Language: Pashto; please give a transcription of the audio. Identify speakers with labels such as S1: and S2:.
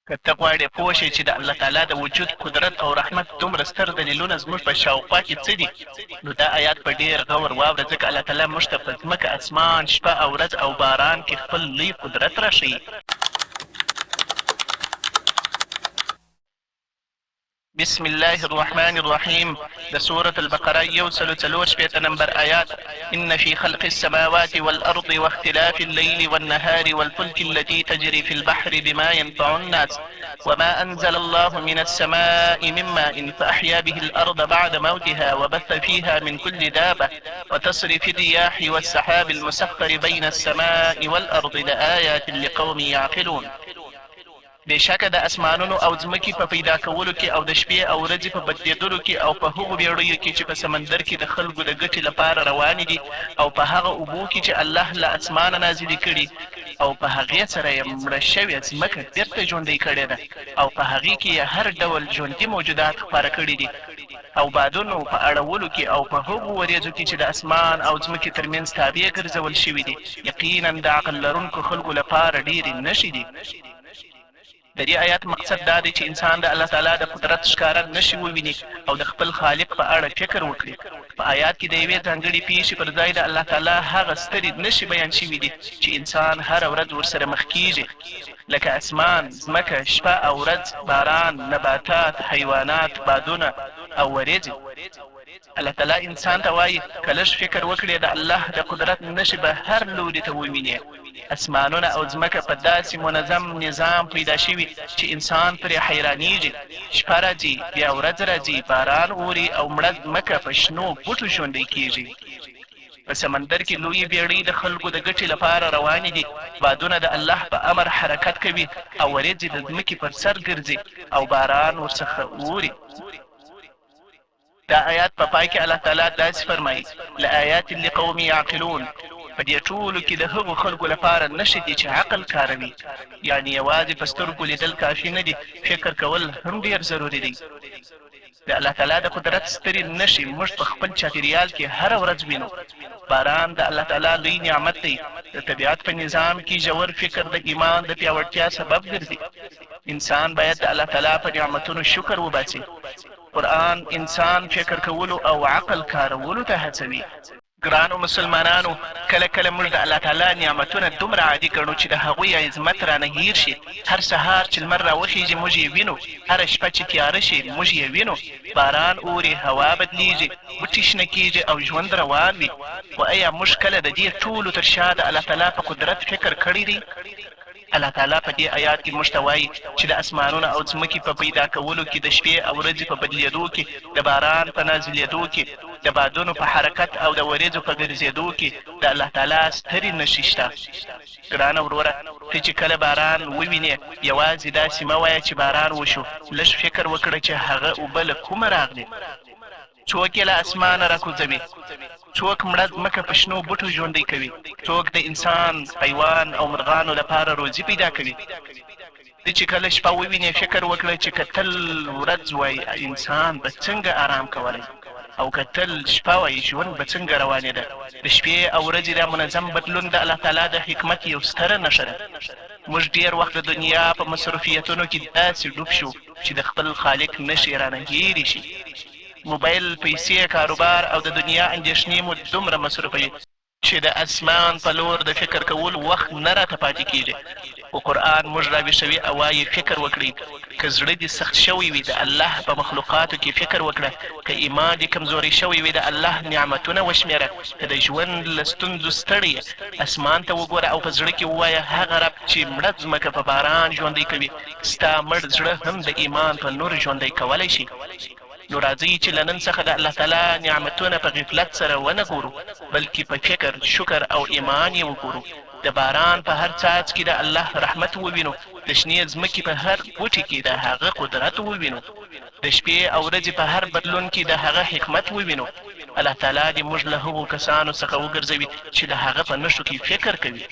S1: که ته غواړې پوه شې چې د الله تعالی د وجود قدرت او رحمت دومره ستر دلیلونه زموږ په شاوخوا کې څه دي، نو دا آیات په ډېر غور واوره، ځکه الله تعالی موږ ته په ځمکه، اسمان، شپه او ورځ او باران کې خپل لوی قدرت راښیي. بسم الله الرحمن الرحيم. ده سورة البقرة يوصل تلوش بيت نمبر آيات. إن في خلق السماوات والأرض واختلاف الليل والنهار والفلك التي تجري في البحر بما ينفع الناس وما أنزل الله من السماء من ماء فأحيا به الأرض بعد موتها وبث فيها من كل دابة وتصرف الرياح والسحاب المسخر بين السماء والأرض لآيات لقوم يعقلون. بېشکه د اسمانونو او ځمکې په پیدا کولو کې او د شپې او ورځې په بدلېدلو کې او په هغو بېړیو کې چې په سمندر کې د خلکو د ګټې لپاره روانې دي او په هغه اوبو کې چې الله له اسمانه نازلې کړي او په هغې سره یې مړه شوې ځمکه بېرته ژوندۍ کړې ده او په هغې کې یې هر ډول ژوندي موجودات خپاره کړي دي او بادونو په اړولو کې او په هغو وریځو کې چې د اسمان او ځمکې ترمنځ تابع ګرځول شوي دي یقینا د عقل لرونکو خلکو لپاره ډېرې نښې دي. د دې آیات مقصد دا دی چې انسان د الله تعالی د قدرت ښکاره نښې وویني او د خپل خالق په اړه فکر وکړي. په آیات کې د یوې ځانګړې پیښې پر ځای د الله تعالی هغه سترې نښې بیان شوي دي چې انسان هره ورځ ورسره مخ کیږي، لکه اسمان، ځمکه، شپه او ورځ، باران، نباتات، حیوانات، بادونه او وریځې. الله تعالی انسان ته وایي که لږ فکر وکړې د الله د قدرت نښې به هر لوري ته ووینې. اسمانونه او ځمکه په داسې منظم نظام پیدا شوي چې انسان پرې حیرانیږي. شپه راځي، بیا ورځ راځي، باران اوري او مړه ځمکه په شنو بوټو ژوندۍ کیږي. په سمندر کې لویې بیړۍ د خلکو د ګټې لپاره روانې دي، بادونه د الله په امر حرکت کوي او وریځې د ځمکې پر سر ګرځي او باران ورڅخه اوري. دا آیات په پای کې الله تعالی داسې فرمایي: لآیات لقوم یعقلون. په دې ټولو کې د هغو خلکو لپاره نښې دي چې عقل کاروي، یعنې یوازې په سترګو لیدل کافي نه دي، فکر کول هم ډېر ضروري دی. د الله تعالی د قدرت سترې نښې موږ په خپل چاپېریال کې هره ورځ وینو. باران د الله تعالی لوی نعمت دی. د طبیعت په نظام کې ژور فکر د ایمان د پیاوړتیا سبب ګرځي. انسان باید د الله تعالی په نعمتونو شکر وباسي. قرآن انسان فکر کولو او عقل کارولو ته هڅوي. ګرانو مسلمانانو، کله کله موږ د الله تعالی نعمتونه دومره عادي ګڼو چې د هغوی عظمت رانه هیر شي. هر سهار چې لمر راوخیږي موږ یې وینو، هره شپه چې تیاره شي موږ یې وینو. باران اوري، هوا بدلیږي، بوټي شنه کیږي او ژوند روان وي. خو ایا موږ کله د دې ټولو تر شا د الله تعالی په قدرت فکر کړی دی؟ الله تعالی په دې آیات کې موږ ته وایي چې د اسمانونو او ځمکې په پیدا کولو کې، د شپې او ورځې په بدلېدو کې، د باران په نازلېدو کې، د بادونو په حرکت او د وریځو په ګرځېدو کې د الله تعالی سترې نښې شته. ګرانه وروره، ته چې کله باران ووینې یوازې داسې مه وایه چې باران وشو، لږ فکر وکړه چې هغه اوبه له کومه راغلې. څوک یې له اسمانه راکوزوي، څوک مړه ځمکه په شنو بوټو ژوندۍ کوي، څوک د انسان، حیوان او مرغانو لپاره روزي پیدا کوي. ته چې کله شپه ووینې فکر وکړه چې که تل ورځ وای انسان به څنګه آرام کولی، او که تل شپه وای ژوند به څنګه روانېده. د شپې او ورځې دا منظم بدلون د الله تعالی د حکمت یو ستره نښه ده. موږ ډېر وخت د دنیا په مصروفیتونو کې داسې ډوب شو چې د خپل خالق نښې رانه هېرې شي. موبایل، پیسې، کاروبار او د دنیا اندېښنې مو دومره مصرفوي چې د اسمان په لور د فکر کولو وخت نه راته پاتې کېږي. خو قرآن موږ راویښوي او وایي فکر وکړئ. که زړه دې سخت شوی وي د الله په مخلوقاتو کې فکر وکړه. که ایمان دې کمزوری شوی وي د الله نعمتونه وشمېره. که د ژوند له ستونزو ستړی یې اسمان ته وګوره او په زړه کې ووایه هغه رب چې مړه ځمکه په باران ژوندۍ کوي، ستا مړ زړه هم د ایمان په نور ژوندۍ کولی شي. نو راځئ چې له نن څخه د الله تعالی نعمتونه په غفلت سره ونه ګورو، بلکې په فکر، شکر او ایمان یې وګورو. د باران په هر څاڅکي د الله رحمت ووینو، د شنې ځمکې په هر بوټي کې د هغه قدرت ووینو، د شپې او ورځې په هر بدلون کې د هغه حکمت ووینو. الله تعالی دې موږ له هغو کسانو څخه وګرځوي چې د هغه په نښو کې فکر کوي.